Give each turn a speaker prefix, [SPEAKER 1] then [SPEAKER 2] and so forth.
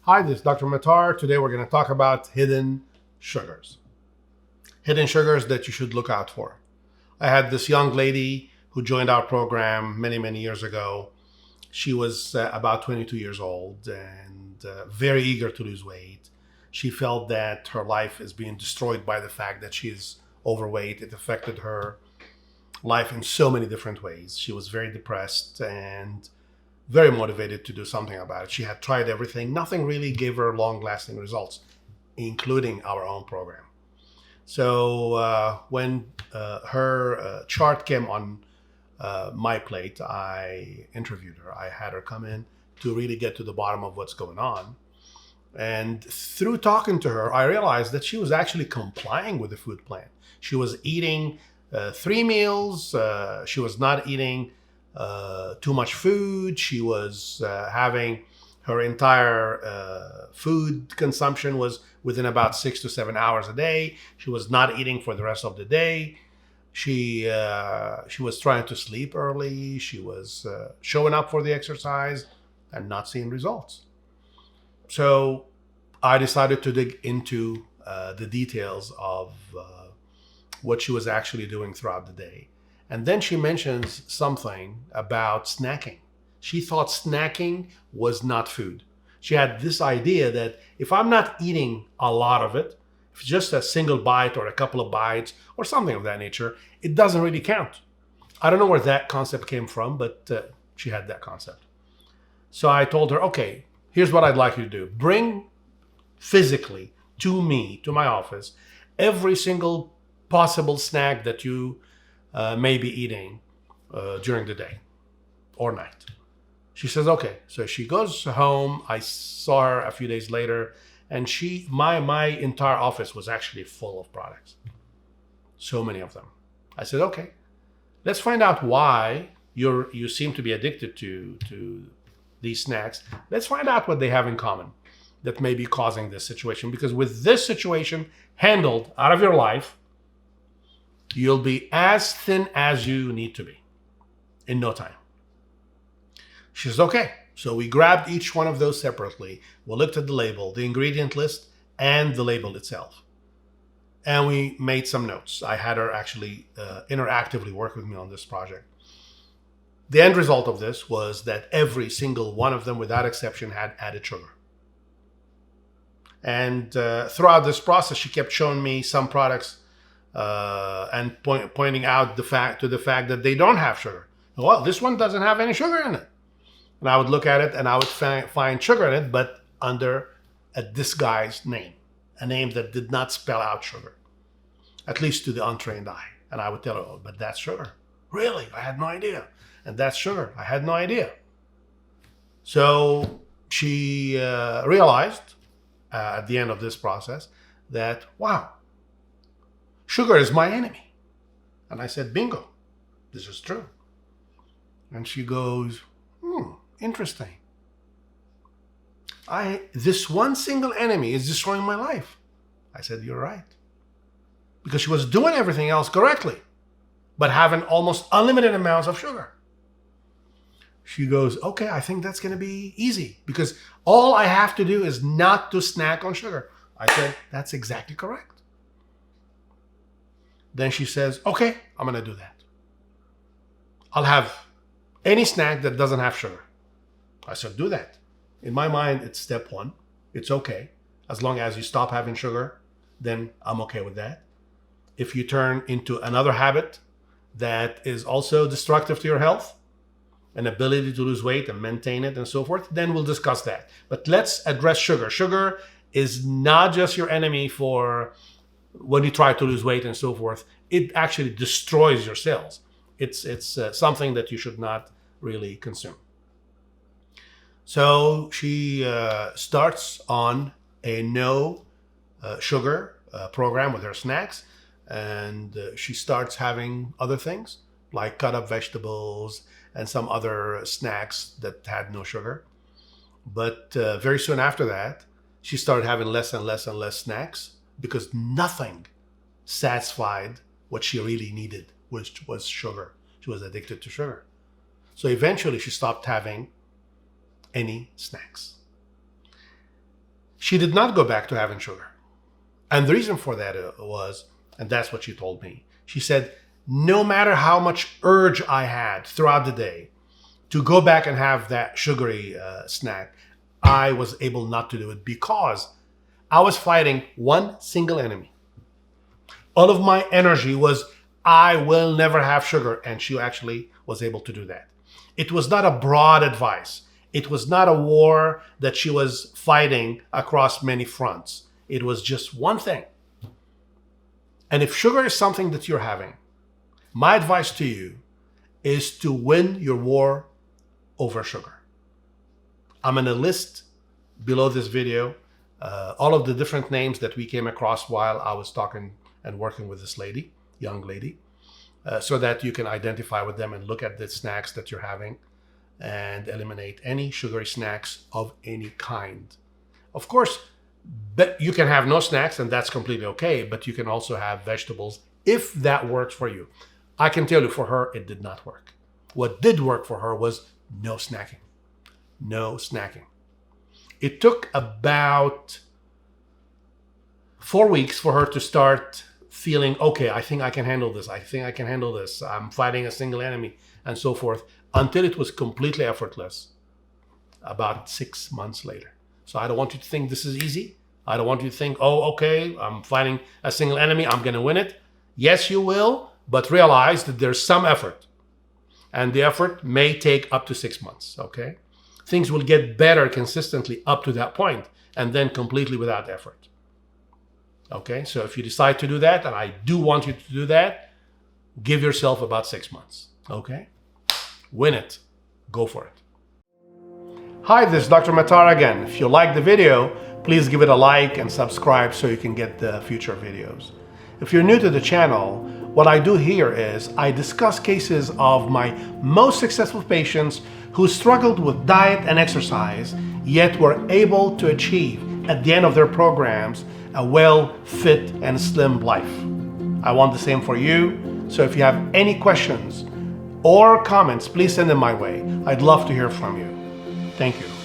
[SPEAKER 1] Hi, this is Dr. Matar. Today we're going to talk about hidden sugars. Hidden sugars that you should look out for. I had this young lady who joined our program many years ago. She was about 22 years old and very eager to lose weight. She felt that her life is being destroyed by the fact that she is overweight. It affected her life in so many different ways. She was very depressed and very motivated to do something about it. She had tried everything. Nothing really gave her long-lasting results, including our own program. So when her chart came on my plate, I interviewed her. I had her come in to really get to the bottom of what's going on. And through talking to her, I realized that she was actually complying with the food plan. She was eating 3 meals. She was not eating too much food. She was having her entire food consumption was within about 6 to 7 hours a day. She was not eating for the rest of the day. She was trying to sleep early. She was showing up for the exercise and not seeing results. So I decided to dig into the details of what she was actually doing throughout the day. And then she mentions something about snacking. She thought snacking was not food. She had this idea that if I'm not eating a lot of it, if it's just a single bite or a couple of bites or something of that nature, it doesn't really count. I don't know where that concept came from, but she had that concept. So I told her, okay, here's what I'd like you to do. Bring physically to me, to my office, every single possible snack that you may be eating during the day or night. She says, okay. So she goes home. I saw her a few days later, and my entire office was actually full of products. So many of them. I said, okay, let's find out why you seem to be addicted to these snacks. Let's find out what they have in common that may be causing this situation. Because with this situation handled out of your life, you'll be as thin as you need to be in no time. She says, okay. So we grabbed each one of those separately. We looked at the label, the ingredient list, and the label itself. And we made some notes. I had her actually interactively work with me on this project. The end result of this was that every single one of them, without exception, had added sugar. And throughout this process, she kept showing me some products and pointing out the fact that they don't have sugar. Well, this one doesn't have any sugar in it. And I would look at it and I would find sugar in it, but under a disguised name, a name that did not spell out sugar, at least to the untrained eye. And I would tell her, oh, but that's sugar. Really? I had no idea. And that's sugar. I had no idea. So she realized at the end of this process that, wow, sugar is my enemy. And I said, bingo, this is true. And she goes, interesting. This one single enemy is destroying my life. I said, you're right. Because she was doing everything else correctly, but having almost unlimited amounts of sugar. She goes, okay, I think that's going to be easy because all I have to do is not to snack on sugar. I said, that's exactly correct. Then she says, okay, I'm going to do that. I'll have any snack that doesn't have sugar. I said, do that. In my mind, it's step one. It's okay. As long as you stop having sugar, then I'm okay with that. If you turn into another habit that is also destructive to your health, an ability to lose weight and maintain it and so forth, then we'll discuss that. But let's address sugar. Sugar is not just your enemy for when you try to lose weight and so forth. It actually destroys your cells. It's something that you should not really consume. So she starts on a no sugar program with her snacks, and she starts having other things like cut up vegetables and some other snacks that had no sugar. But very soon after that, she started having less and less and less snacks because nothing satisfied what she really needed, which was sugar. She was addicted to sugar. So eventually she stopped having any snacks. She did not go back to having sugar. And the reason for that was, and that's what she told me, she said, no matter how much urge I had throughout the day to go back and have that sugary snack, I was able not to do it because I was fighting one single enemy. All of my energy was, I will never have sugar. And she actually was able to do that. It was not a broad advice. It was not a war that she was fighting across many fronts. It was just one thing. And if sugar is something that you're having, my advice to you is to win your war over sugar. I'm going to list below this video all of the different names that we came across while I was talking and working with this lady, young lady, so that you can identify with them and look at the snacks that you're having and eliminate any sugary snacks of any kind. Of course, but you can have no snacks and that's completely okay, but you can also have vegetables if that works for you. I can tell you for her, it did not work. What did work for her was no snacking. No snacking. It took about 4 weeks for her to start feeling, okay, I think I can handle this. I think I can handle this. I'm fighting a single enemy and so forth, until it was completely effortless about 6 months later. So I don't want you to think this is easy. I don't want you to think, oh, okay, I'm fighting a single enemy, I'm going to win it. Yes, you will, but realize that there's some effort. And the effort may take up to 6 months, okay? Things will get better consistently up to that point, and then completely without effort. Okay, so if you decide to do that, and I do want you to do that, give yourself about 6 months, okay? Win it. Go for it. Hi, this is Dr. Matar again. If you like the video, please give it a like and subscribe so you can get the future videos. If you're new to the channel, what I do here is I discuss cases of my most successful patients who struggled with diet and exercise, yet were able to achieve, at the end of their programs, a well, fit, and slim life. I want the same for you, so if you have any questions or comments, please send them my way. I'd love to hear from you. Thank you.